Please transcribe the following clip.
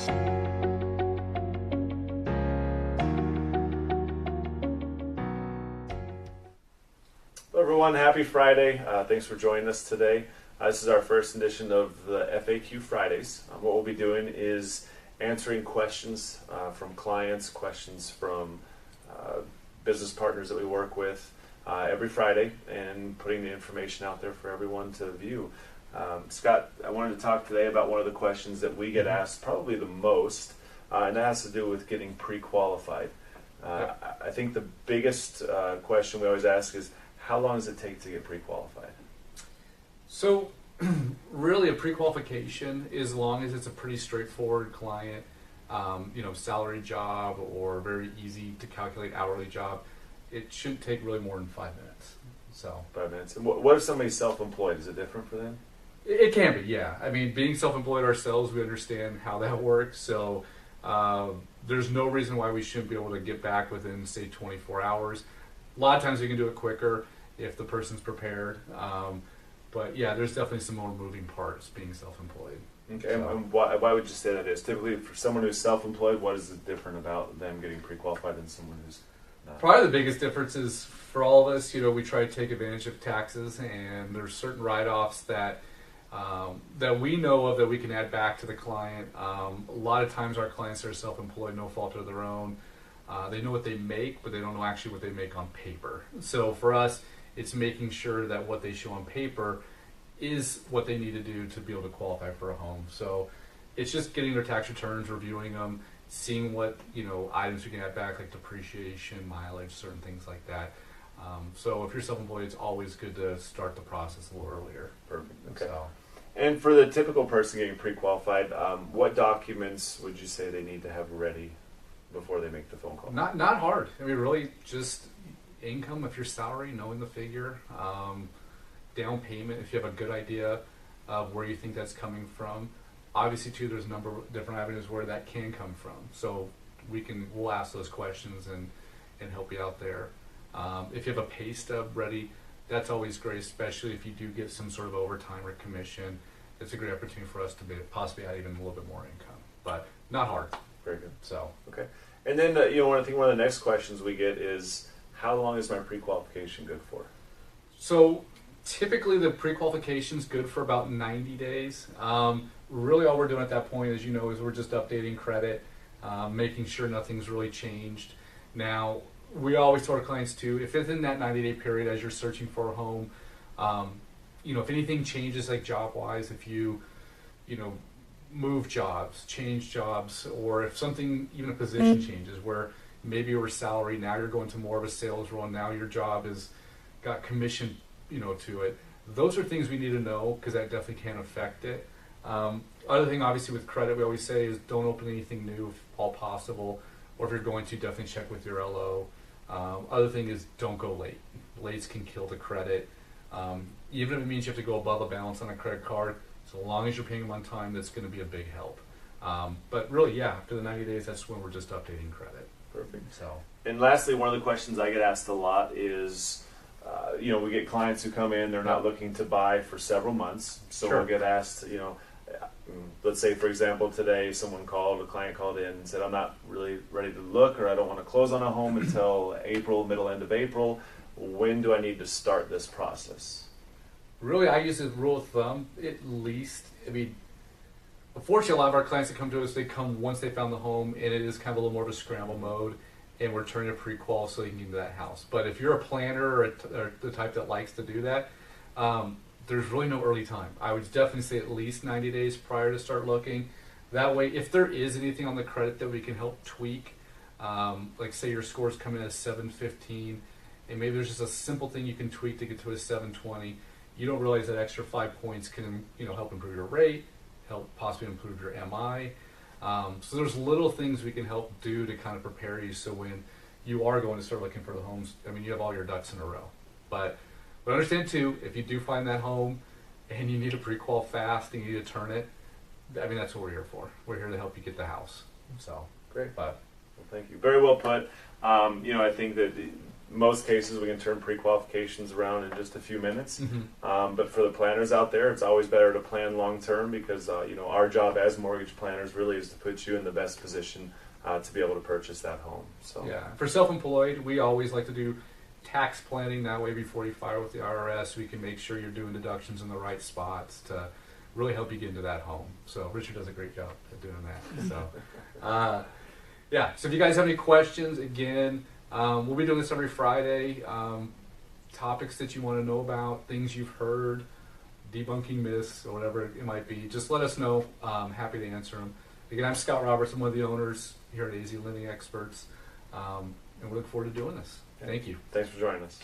Hello everyone, happy Friday. Thanks for joining us today. This is our first edition of the FAQ Fridays. What we'll be doing is answering questions from clients, questions from business partners that we work with every Friday, and putting the information out there for everyone to view. Scott, I wanted to talk today about one of the questions that we get asked probably the most, and that has to do with getting pre-qualified. I think the biggest question we always ask is, how long does it take to get pre-qualified? So really a pre-qualification, as long as it's a pretty straightforward client, salary job or very easy to calculate hourly job, it shouldn't take really more than 5 minutes. So 5 minutes. And what if somebody's self-employed? Is it different for them? It can be, yeah. I mean, being self-employed ourselves, we understand how that works. So there's no reason why we shouldn't be able to get back within, say, 24 hours. A lot of times we can do it quicker if the person's prepared. But yeah, there's definitely some more moving parts being self-employed. Okay, so. And why would you say that is? Typically, for someone who's self-employed, what is it different about them getting pre-qualified than someone who's not? Probably the biggest difference is for all of us, we try to take advantage of taxes, and there's certain write-offs that we know of that we can add back to the client. A lot of times our clients are self-employed, no fault of their own. They know what they make, but they don't know actually what they make on paper. So for us, it's making sure that what they show on paper is what they need to do to be able to qualify for a home. So it's just getting their tax returns, reviewing them, seeing what items we can add back, like depreciation, mileage, certain things like that. So if you're self-employed, it's always good to start the process a little earlier. Perfect. Okay. So. And for the typical person getting pre-qualified, what documents would you say they need to have ready before they make the phone call? Not hard. I mean, really just income, if you're salary, knowing the figure, down payment, if you have a good idea of where you think that's coming from. Obviously, too, there's a number of different avenues where that can come from. So we'll ask those questions and help you out there. If you have a pay stub ready, that's always great, especially if you do get some sort of overtime or commission. It's a great opportunity for us to possibly add even a little bit more income, but not hard. Very good. So okay, and then one of the next questions we get is, how long is my pre-qualification good for? So typically the pre-qualification is good for about 90 days. Really all we're doing at that point, as you know, is we're just updating credit, making sure nothing's really changed. Now, we always tell our clients too, if it's in that 90-day period as you're searching for a home, if anything changes, like job-wise, if you move jobs, change jobs, or if something, even a position changes where maybe you were salary, now you're going to more of a sales role, and now your job is got commission, to it. Those are things we need to know, because that definitely can affect it. Other thing, obviously, with credit, we always say is don't open anything new if all possible, or if you're going to, definitely check with your LO. Other thing is don't go late. Lates can kill the credit. Even if it means you have to go above a balance on a credit card, so long as you're paying them on time, that's going to be a big help. But really, yeah, after the 90 days, that's when we're just updating credit. Perfect. So. And lastly, one of the questions I get asked a lot is, we get clients who come in, they're not looking to buy for several months. So Sure. we'll get asked, let's say, for example, today a client called in and said, I'm not really ready to look, or I don't want to close on a home until April, end of April. When do I need to start this process? Really, I use a rule of thumb, at least. I mean, unfortunately, a lot of our clients that come to us, they come once they found the home, and it is kind of a little more of a scramble mode, and we're turning a pre-qual so they can get into that house. But if you're a planner or the type that likes to do that, there's really no early time. I would definitely say at least 90 days prior to start looking. That way, if there is anything on the credit that we can help tweak, like say your scores come in as 715, and maybe there's just a simple thing you can tweak to get to a 720, you don't realize that extra 5 points can help improve your rate, help possibly improve your MI. So there's little things we can help do to kind of prepare you so when you are going to start looking for the homes, you have all your ducks in a row. But understand too, if you do find that home and you need a pre-qual fast and you need to turn it, that's what we're here for. We're here to help you get the house. So great. But well, thank you. Very well put. I think that most cases we can turn pre-qualifications around in just a few minutes. Mm-hmm. But for the planners out there, it's always better to plan long term because our job as mortgage planners really is to put you in the best position to be able to purchase that home. So Yeah, for self-employed, we always like to do tax planning. That way, before you file with the IRS, we can make sure you're doing deductions in the right spots to really help you get into that home. So Richard does a great job at doing that. So yeah, so if you guys have any questions, again, we'll be doing this every Friday. Topics that you want to know about, things you've heard, debunking myths, or whatever it might be, just let us know. Happy to answer them. Again, I'm Scott Roberts. I'm one of the owners here at AZ Lending Experts, and we look forward to doing this. Thank you. Thanks for joining us.